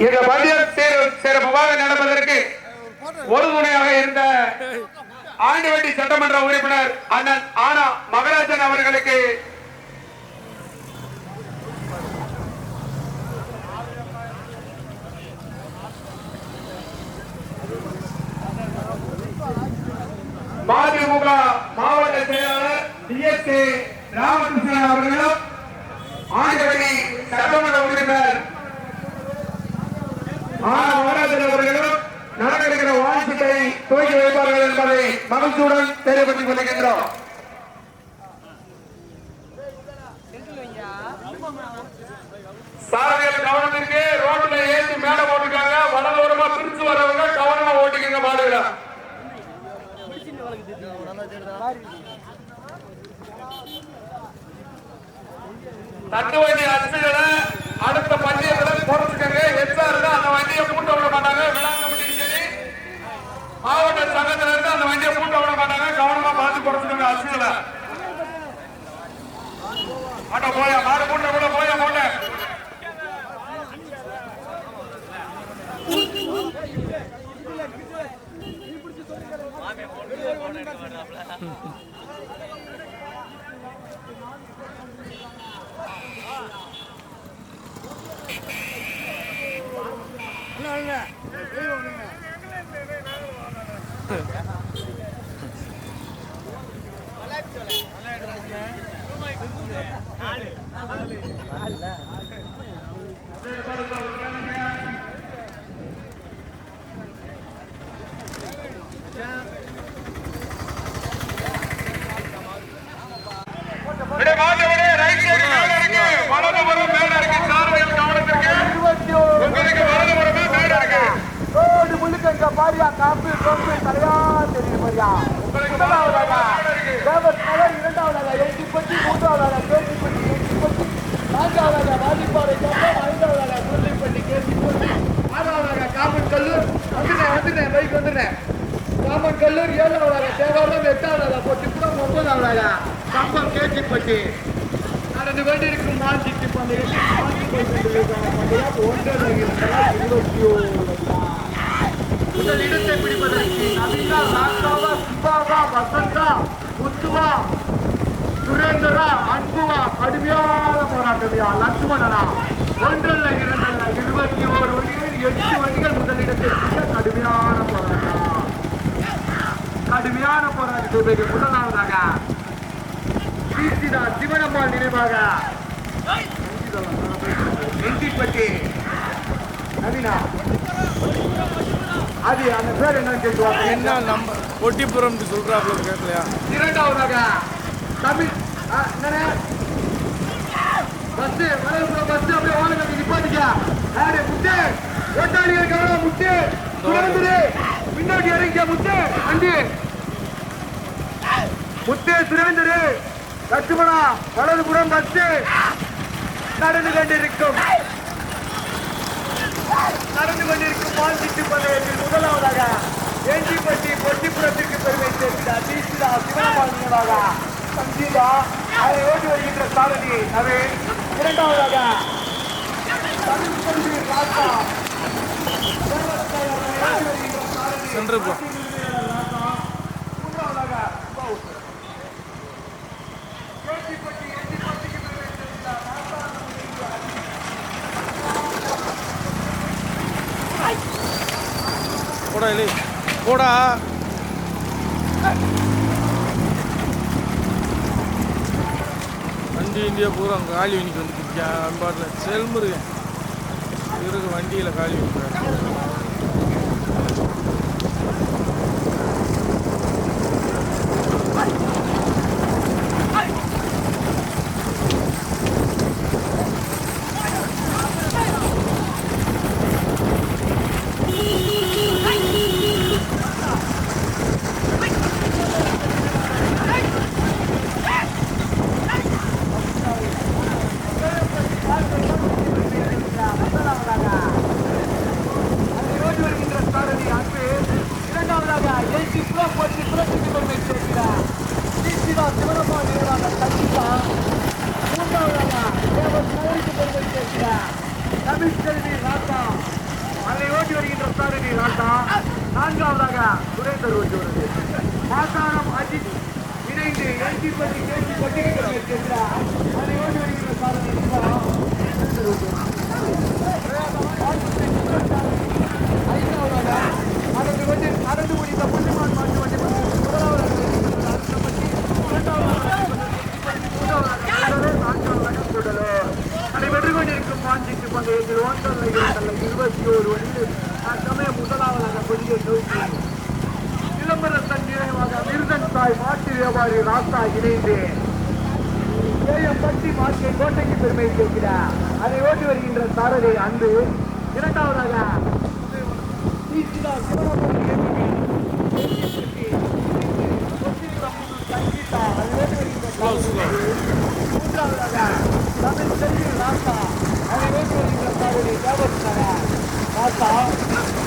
இந்த பந்தயம் சிறப்பாக நடப்பதற்கு உறுதுணையாக இருந்த ஆண்டிவட்டி சட்டமன்ற உறுப்பினர் அண்ணன் ஆனா மகராஜன் அவர்களுக்கு மதிமுக மாவட்ட செயலாளர் டிஎஸ்கே ராமகிருஷ்ணன் அவர்களும் ஆண்டிவட்டி சட்டமன்ற உறுப்பினர் ஆனா மகராஜன் அவர்களும் நடக்கிற வாழ்த்துக்களை துவக்கி வைப்பார்கள் என்பதை மகிழ்ச்சியுடன் தெரியப்படுத்திக் கொள்கின்றோம். சாரதிகள் கவனத்திற்கு ரோட்ல ஏற்றி மேல போட்டுருக்காங்க. வடலோரமா பிரிச்சு வரவங்க கவனமா ஓட்டிக்கங்க மாடுகளை. தட்டு வண்டி அச்சுகளை அடுத்த பந்தயத்தில் குறைச்சுக்கங்க. எச்சா இருந்தா அந்த வண்டியை கூட்ட விட மாட்டாங்க. விளாங்கப்பட்டிக்கு சரி மாவட்ட சங்கத்துல இருந்து அந்த வண்டியை கூட்ட விட மாட்டாங்க. கவனமா பார்த்து குறைச்சுக்கங்க அச்சுகளை. மாட்ட போயா மாடு கூட்ட கூட போயா போட்ட பாரியா காப்பி கோப்பி தலையா தெரியும் பாரியா. முதலாவதாக தேவஸ்தலர், இரண்டாவதாக எட்டிப்பட்டி, மூன்றாவதாக கேட்டிப்பட்டி, எட்டிப்பட்டி, நான்காவதாக வாதிப்பாறை கம்பம், ஐந்தாவதாக முருளைப்பட்டி கேட்டிப்பட்டி, ஆறாவதாக காமன் கல்லூர் வந்துட்டேன் பைக் வந்துட்டேன் காமன் கல்லூர், ஏழாவதாக தேவாரம், எட்டாவதாக பொட்டிப்புறம், ஒன்பதாவதாக கம்பம் கேட்டிப்பட்டி. நடந்து வேண்டியிருக்கும் மாஞ்சிக்கு பந்தயம் முதல் இடத்தை பிடிப்பதற்கு நவீனா, ராசாவா, சிவாவா, வசந்தா, முத்துவா, சுரேந்தரா, அன்புவா கடுமையான போராட்டமையா. லட்சுமணனா ஒன்றல்ல இரண்டல்ல 21 வண்டிகள் 8 வண்டிகள் முதலிடத்தை பிடிக்க கடுமையான போராட்டத்தை முதலாவதாக சீசிதா சிவனம்மாள் நினைவாக எண்டிப்பட்டி நவீனா. அது அந்த பேர் என்னன்னு கேட்டுவாங்க. என்ன நம்ம ஒட்டிப்புறம் சொல்றாப்ல கேட்கலையா? இரண்டாவதாக தமிழ் பஸ் வளர்ப்புற பஸ் அப்படியே ஓடுங்க நிப்பாட்டிக்க. யாரு முத்து ஓட்டாளிகள் கவனம் முத்து சுரேந்திரு பின்னாடி இறங்கிய முத்து வண்டி முத்து சுரேந்திரு லட்சுமணா வலதுபுறம் பஸ் நடந்து கொண்டிருக்கும் பால்சிட்டு பந்தயத்தில் முதலாவதாக எண்டிப்பட்டி பொட்டிப்புறத்திற்கு பெருமை சேர்க்கிறார் தீசிதா சிவனம்மாள் நினைவாக சங்கீதா. அதை ஓட்டி வருகின்ற சாரதி நவீன். இரண்டாவதாக ராசா சென்று மூன்றாவதாக போடா இல்லை போடா. வண்டி இந்தியா பூரா அங்கே காலி வண்டிக்கு வந்துட்டு அம்பாட்டில் செல்முரு இருக்கு வண்டியில் காலி வந்துடுறேன். தமிழ்கல்வி ராசா அதை ஓட்டி வருகின்ற சாரதி ராசா. நான்காவதாக சுரேந்தர் ஓட்டி வருது. மாசானம் அஜித் இணைந்து எல்டிபட்டி கேசி கொண்டிருக்கிறார். அதை ஓட்டி வருகின்ற சாரதி ஐந்தாவதாக அதற்கு வந்து நடந்து முடிந்த புள்ளிமான் மாட்டு வண்டி முதலாவதாக அதை வென்று கொண்டிருக்கும் மாஞ்சிக்கு பந்தயத்தில் 21 வண்டியில் சமயம் முதலாவதாக கொடியை நோக்கி சிலம்பரசன் நினைவாக மிருதன் தாய் மாட்டு வியாபாரி ராசா இணைந்து பட்டி மாட்டை கோட்டைக்கு பெருமை சேர்க்கிறார். அதை ஓட்டி வருகின்ற சாரதி அன்பு. இரண்டாவதாக தமிழ் செல்வி ராசா அதை ஓட்டி வருகின்ற சாரதி ராசா.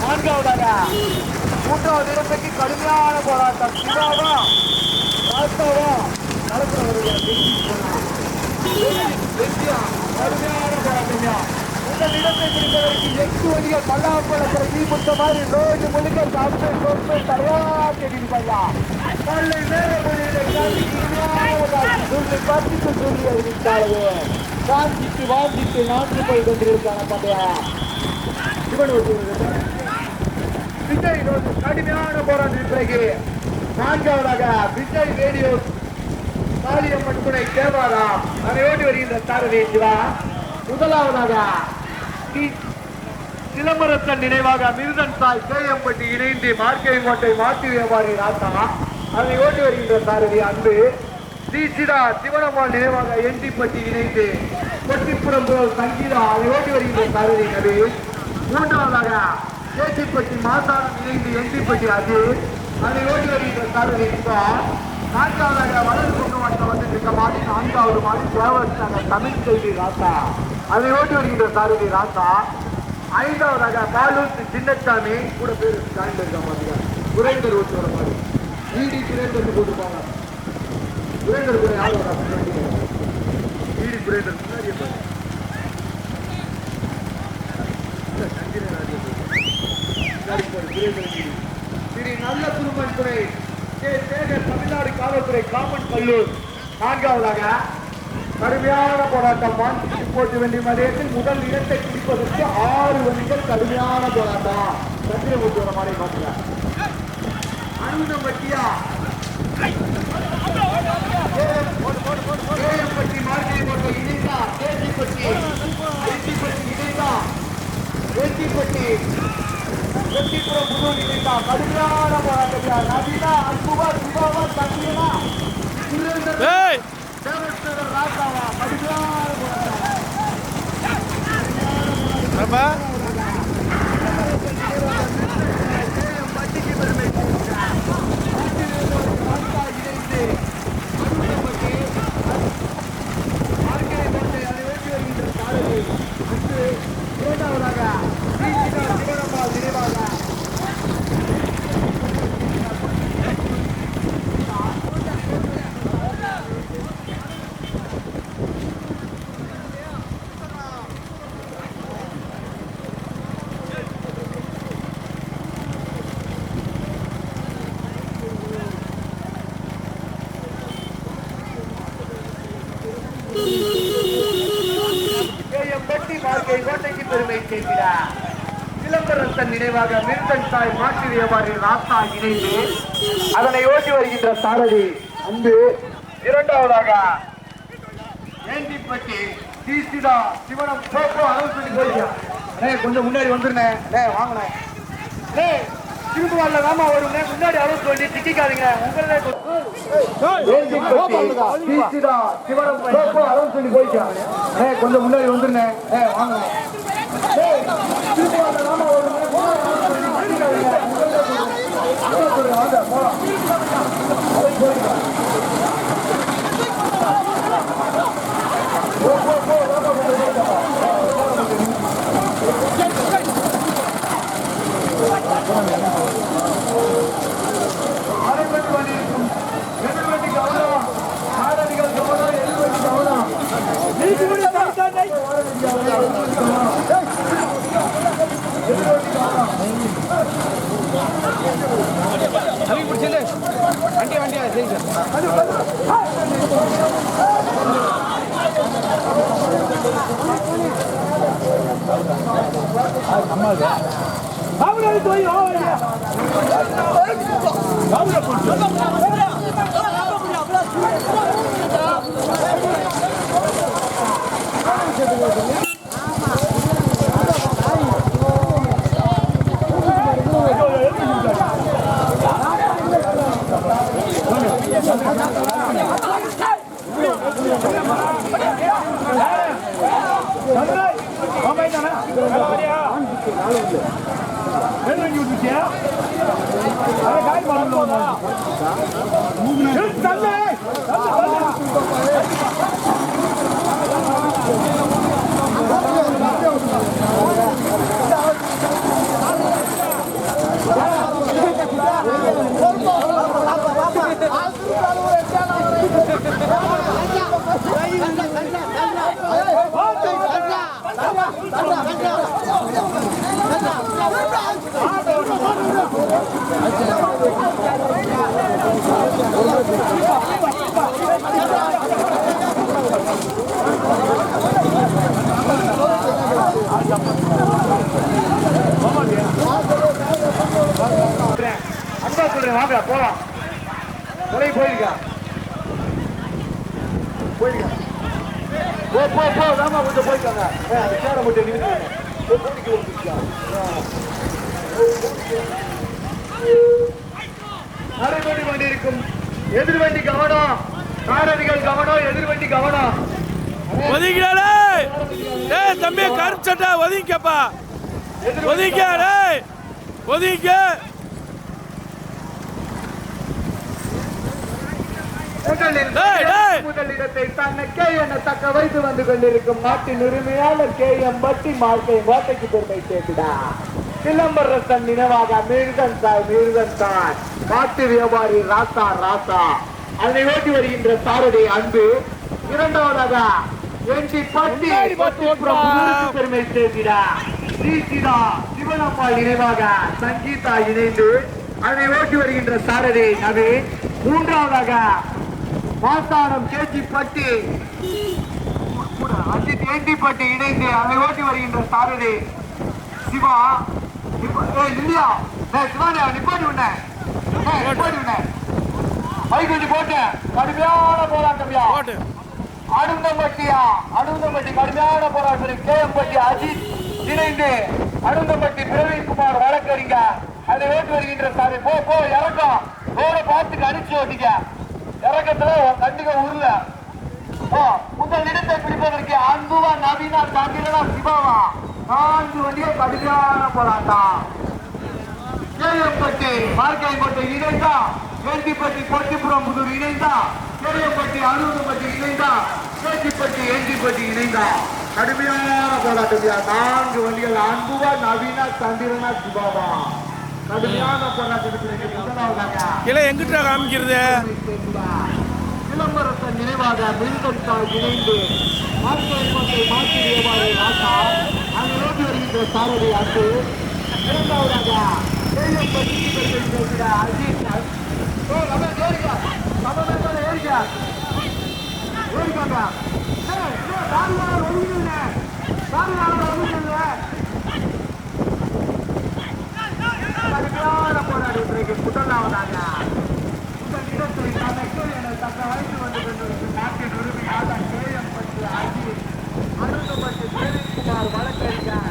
நான்காவதாக மூன்றாவது இடத்துக்கு கடுமையான போராட்டம் சிவாவா ராசாவா நடத்துறவர்கள் கடுமையான போராட்டம். முதல் இடத்தை பிடிப்பதற்கு 8 வழிகள் பல்லாப்பழத்தை நீ முட்ட மாதிரி ரோடு முழுக்க சாப்பிட்டு தரவா தெரிவிப்பா பல்லை வேற மொழியில பார்த்துட்டு சொல்லி அறிவித்தாலே வாஞ்சித்து வாஞ்சித்து நாட்டு போய் கொண்டிருக்கான பண்டையா இவன் விஜய் கடுமையான போராட்டத்தின் பிறகு நான்காவதாக விஜய் ரேடியோ காளியம்மன் துணை தேவாராம் அதை ஓடி வருகின்ற சாரதி சிவா. முதலாவதாக சிலம்பரசன் நினைவாக மிருதன் தாய் கேஎம்பட்டி இணைந்து மார்க்கை கோட்டை மாட்டு வியாபாரி ராசா அதை ஓட்டி வருகின்ற சாரதி அன்பு. ஸ்ரீ சிடா சிவனம்மாள் நினைவாக எண்டிப்பட்டி இணைந்து கொட்டிப்புறம் சங்கீதா அதை ஓட்டி வருகின்ற சாரதி நபி. மூன்றாவதாக கேசிப்பட்டி மாசானம் இணைந்து எண்டிப்பட்டி அது அதை ஓட்டி வருகின்ற சாரதி சிவா. நான்காவதாக வலது கொண்டு வந்துட்டு இருக்க மாதிரி 4வது மாதிரி தேவஸ்தான தமிழ் செல்வி ராசா அதை ஓட்டி வருகின்ற சாரதி ராசா. ஐந்தாவதாக பாலூர் சின்னசாமி கூட பேர் ஜாயின் இருக்க மாதிரி சுரேந்தர் ஓட்டி வர மாதிரி ஈடி சுரேந்தர் போட்டுருப்பாங்க. சுரேந்தர் கூட யார் ஈடி சுரேந்தர் முன்னாடி ஸ்ரீ நல்ல குருமன் துறை தமிழ்நாடு காவல்துறை காமன் கல்லூர். நான்காவதாக கடுமையான போராட்டம் மாஞ்சி போட்டு வேண்டிய மதியத்தில் முதல் இடத்தை பிடிப்பதற்கு 6 வண்டிகள் கடுமையான போராட்டம். சந்திரமூர்த்தி வர மாதிரி மாற்றுறார் அனுமதியா கேஎம்பட்டி மார்க்கை கோட்டை இணைந்தா கேசிப்பட்டி இணைந்தா கேசிப்பட்டி வெற்றிபுரம் புதூர் இணைந்தா கடுமையான போராட்டம். நவீனா அன்புவா சிவாவா சந்திரனா தேவஸ்தர் ராசாவா கடுமையான போராட்டம். பட்டிக்கு பெருமை இணைந்து மார்க்கை கோட்டை அதை ஓட்டி வருகின்ற சாரதி இரண்டாவதாக சிவனம்மாள் நினைவாக கோட்டைக்கு பெருமை சேர்க்கிறார். சிலம்பரசன் நினைவாக மிருதன் தாய் மாட்டு வியாபாரி ராசா இணைந்து அதனை ஓட்டி வருகின்ற சாரதி அன்பு. இரண்டாவதாக ஏண்டிப்பட்டி சிசிதா சிவனம் அனௌன்ஸ் பண்ணி போயிருக்கேன். கொஞ்சம் முன்னாடி வந்துருந்தேன் வாங்கினேன் திரும்ப வரல ராமா வரும் முன்னாடி அனௌன்ஸ் பண்ணி திட்டிக்காதீங்க. உங்களே சிவனம் அனௌன்ஸ் பண்ணி போயிருக்கேன். கொஞ்சம் முன்னாடி வந்துருந்தேன் வாங்கினேன் திரும்ப வரல ராமா வரும் கவனம் அன்பா சொல்றேன் வாங்க போலாம் போயிருக்கா போ ராமா கொஞ்சம் போயிருக்காங்க அந்த சேரை மட்டும் நடைபெற்று கொண்டிருக்கும் எதிர்வண்டி கவனம் சாரதிகள் கவனம் எதிர்வண்டி கவனம் ஒதுங்கிறாளே டேய் தம்பி கருப்பு சட்டை ஒதுங்கப்பா ஒதுங்க டேய் ஒதுங்க முதலிடத்தை தன்னை என தக்க வைத்து வந்து கொண்டிருக்கும் நாட்டின் உரிமையாளர் KM பட்டி மார்க்கை கோட்டைக்கு பெருமை சேர்த்துடா சிலம்பரசன் நினைவாக மிருதன் தாய் மாட்டு வியாபாரி ராசா அதனை ஓட்டி வருகின்ற சாரதி அன்பு இரண்டாவதாக என்டி பட்டி பெருமை சேர்த்திடா ஸ்ரீசிதா சிவனம்மாள் நினைவாக சங்கீதா இணைந்து அதனை ஓட்டி வருகின்ற சாரதி நவீன் மூன்றாவதாக மாசானம் கேஜிப்பட்டி அஜித் ஏண்டிப்பட்டி இணைந்து அதை ஓட்டி வருகின்ற சாரதி சிவா இல்லையா சிவானியா நிப்பாட்டி உன்ன பைக் போட்டேன் கடுமையான போராட்டம்யா அனுந்தம்பட்டி கடுமையான போராட்டம் KM பட்டி அஜித் இணைந்து அனுந்தம்பட்டி பிரவீன்குமார் வழக்கறிஞர் அதை ஓட்டி வருகின்ற சாரதி போ இறக்கம் ரோட பார்த்துக்கு அடிச்சு ஓட்டிக்க இறக்கத்துல கண்டிப்பா உருள முதல் இடத்தை பிடிப்பதற்கு அன்புவா நவீனா தங்கிரனா சிவாவா 4 வண்டியை கடுமையான போராட்டம் KM பட்டி மார்க்காயம்பட்டி இணைந்தா ஏண்டிப்பட்டி கொட்டிப்புறம் புதூர் இணைந்தா KM பட்டி அனுந்தம்பட்டி இணைந்தா ஏண்டிப்பட்டி இணைந்தா கடுமையான போராட்டம் 4 வண்டிகள் அன்புவா நவீனா தந்திரனா சிவாவா கடுமையான போராட்டத்தில் எங்கிட்ட காமிக்கிறது சிலம்பரசன் நினைவாக மிருதன் தாய் இணைந்து மாட்டு வியாபாரி ராசா அங்கு ஓட்டி வருகின்ற சாரதி அன்பு இரண்டாவதாக அஜித் போராடி முதலாவதாக முதல் இடத்தில் தனக்கு என தக்க வைத்து வந்து கொண்டிருக்கும் நாட்டின் உரிமையாளர் KM பட்டி அஜித் அனுந்தம்பட்டி பிரவீன்குமார் வழக்கறிஞர்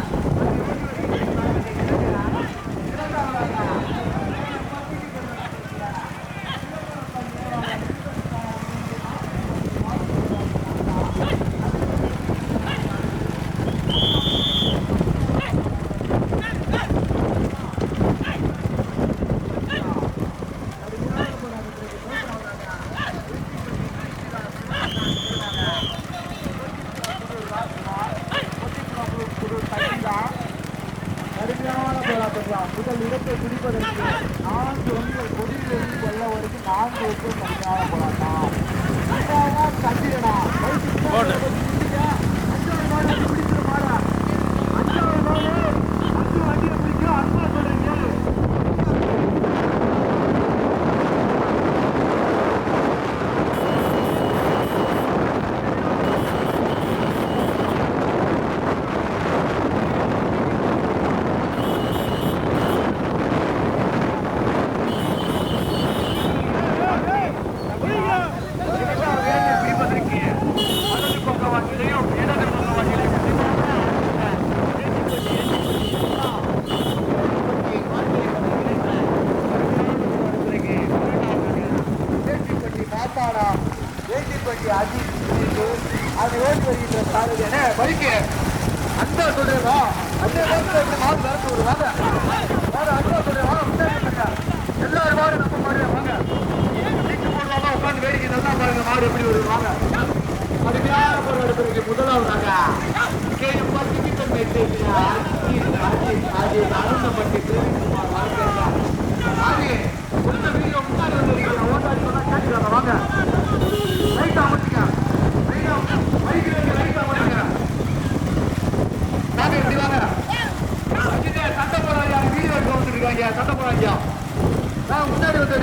முதல் இடத்தை பிடிப்பதற்கு 4 வண்டிகள் கொடியிலிருந்து செல்ல வரைக்கும் 4 வருஷம் கடுமையான போராட்டம் கண்டிரனா வண்டியை பிடிக்கும் அன்பா சொல்றீங்க வருகின்ற சாரதியான பைக்கு அந்த சொல்றா அந்த மாடு நடத்து விடுவாங்க அந்த சொல்றா எல்லாரும் மாடு நம்ம மாடு வாங்க வீட்டு போடுவாங்க உட்காந்து வேடிக்கை நல்லா பாருங்க மாடு எப்படி வருவாங்க அருமையான பொருள் எடுக்கிறதுக்கு முதலாவதாக அருந்தப்பட்டு வீடியோ முன்னாடி வந்து ஓட்டாடி சொன்னா கேட்டுக்கிறாங்க வாங்க லைட்டா அமைச்சுங்க லைட்டா அமைச்சுங்க நாங்க எப்படி வாங்க சண்டை போறாங்க வீடியோ எடுக்க வந்துருக்காங்க சண்டை போறாங்க நான் முன்னாடி வந்து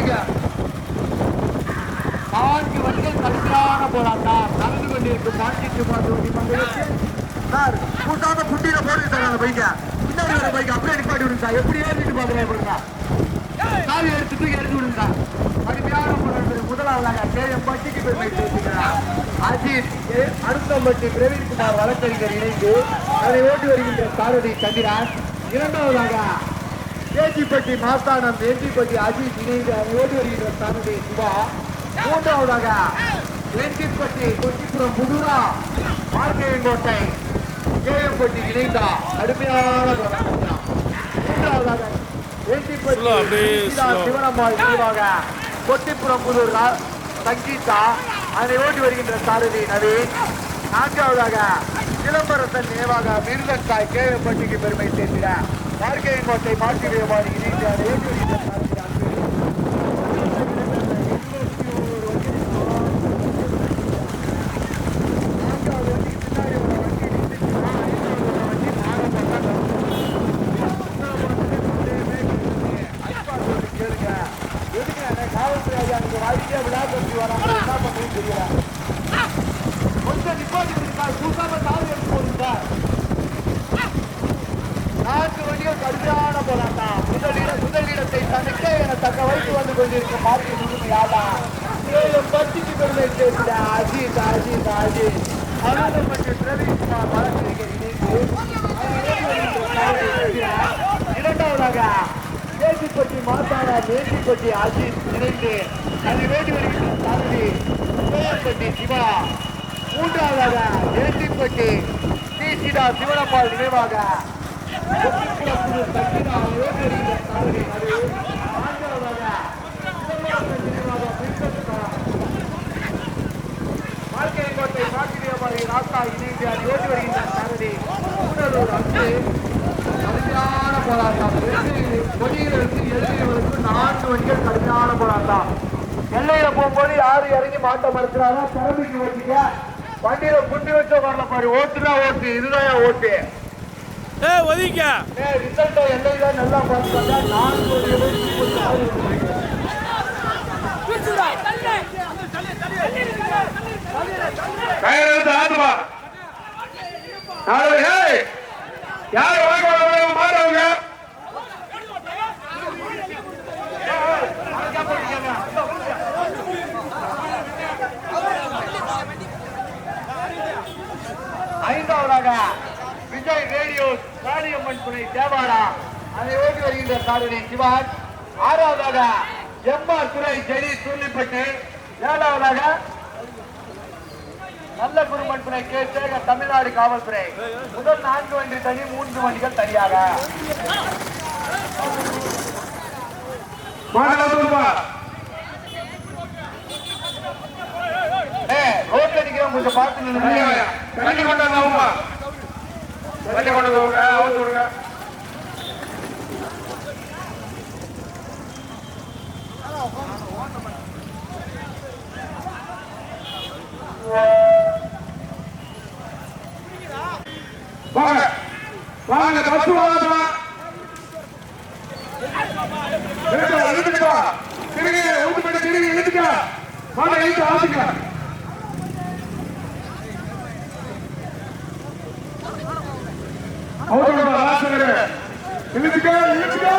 நான்கு வண்டிகள் கடுமையான போராட்டம் நடந்து கொண்டிருக்கும் மாற்றிட்டு சார் கூட்டாத புட்டியில போட்டு சார் அந்த பைக்க பின்னாடி வர பைக் அப்படியே நிப்பாட்டி விடுங்க சார் எப்படி ஏறிட்டு பாக்குறேன் சாவி எடுத்துட்டு எடுத்து விடுங்க கடுமையான போராட்டம் முதலாவதாக கேஎம் பட்டிக்கு பெருமை சேர்த்துக்கிறார் அஜித் அருந்தம்பட்டி பிரவீன்குமார் வழக்கறிஞர் இணைந்து அதை ஓட்டி வருகின்ற சாரதி சந்திரன் இரண்டாவதாக ஏஜிப்பட்டி மாஸ்தானம் ஏஜிப்பட்டி அஜித் இணைந்து அதை ஓட்டி வருகின்ற சாரதி சிவா மூன்றாவதாக ஏஜிப்பட்டி கொச்சிபுரம் புதுரா மார்க்கையங்கோட்டை கேஎம்பட்டி இணைந்தா கடுமையான மூன்றாவதாக ஏஜிப்பட்டி சிவனம்மாள் நினைவாக கொட்டிப்புறம் புதூர் சங்கீதா அதனை ஓட்டி வருகின்ற சாரதி நவீன் நான்காவதாக சிலம்பரசன் நினைவாக மிருதங்காய் கேஎம்பட்டிக்கு பெருமை சேர்த்திட மார்க்கையங்கோட்டை மாற்றிவேவாடி இணைந்து அதை ஓட்டி வருகின்ற சாரதி நான்கு வண்டிகள் கடுமையான போராட்டம் முதலிடத்தை தனக்கே என தக்க வைத்து வந்து கொண்டிருக்கும் மாற்றி முழுமையாளா பத்திக்கு பெருமை சேர்ந்த அஜித் அஜித் அஜித் அருந்தம்பட்டி பிரவீன்குமார் வழக்கறிஞர் இரண்டாவதாக ஏஜிப்பட்டி மாத்தானா ஏஜிப்பட்டி அஜித் இணைந்து அதை வேண்டி வருகின்ற சாரதி கோயம்பட்டி சிவா மூன்றாவதாக ஏஜிப்பட்டி சீசிடா சிவனம்மாள் நினைவாக மார்க்கையங்கோட்டை மாற்றியமாரி ராக்கா இணைந்து அதை ஓட்டி வருகின்ற சாரதி கூடலூர் அங்கு கடுமையான போராட்டம் கொடியிலிருந்து எழுதியவருக்கு 4 வண்டிகள் கடுமையான போராட்டம் எல்லையில போகும்போது யாரு இறங்கி மாட்ட மறுக்கிறாரோ திறமைக்கு ஓட்டிக்க வண்டியில குண்டி வச்ச வரல பாரு ஓட்டுனா ஓட்டு இதுதான் ஓட்டு ஒதுக்க ரிசல்ட் எல்லையில நல்லா பார்த்துக்கோங்க 4 யாரு வாங்க மாறவங்க ஐந்தாவதாக விஜய் ரேடியோ காளியம்மன் துணை தேவாடா அதை ஓட்டி வருகின்ற சாரதி சிவான் ஆறாவதாக எம்ஆர் துறை ஜெடி சூழ்நிப்பட்டு ஏழாவதாக நல்ல குருமன் துணை கே சேகர் தமிழ்நாடு காவல்துறை முதல் 4 வண்டி தனி 3 வண்டிகள் தனியாக ரோட்ல நிக்கிறோம் கொஞ்சம் பார்த்து தண்ணி கொண்டாங்க தண்ணி கொண்டு விடுங்க வாங்க வாங்க பஸ் வாங்க இழுத்துக்கா திரும்பி ஊத்துப்பட்டு திரும்பி இழுத்துக்கா வாங்க இழுத்து ஆசிக்கா அவரோட ராசகரே இழுத்துக்கா இழுத்துக்கா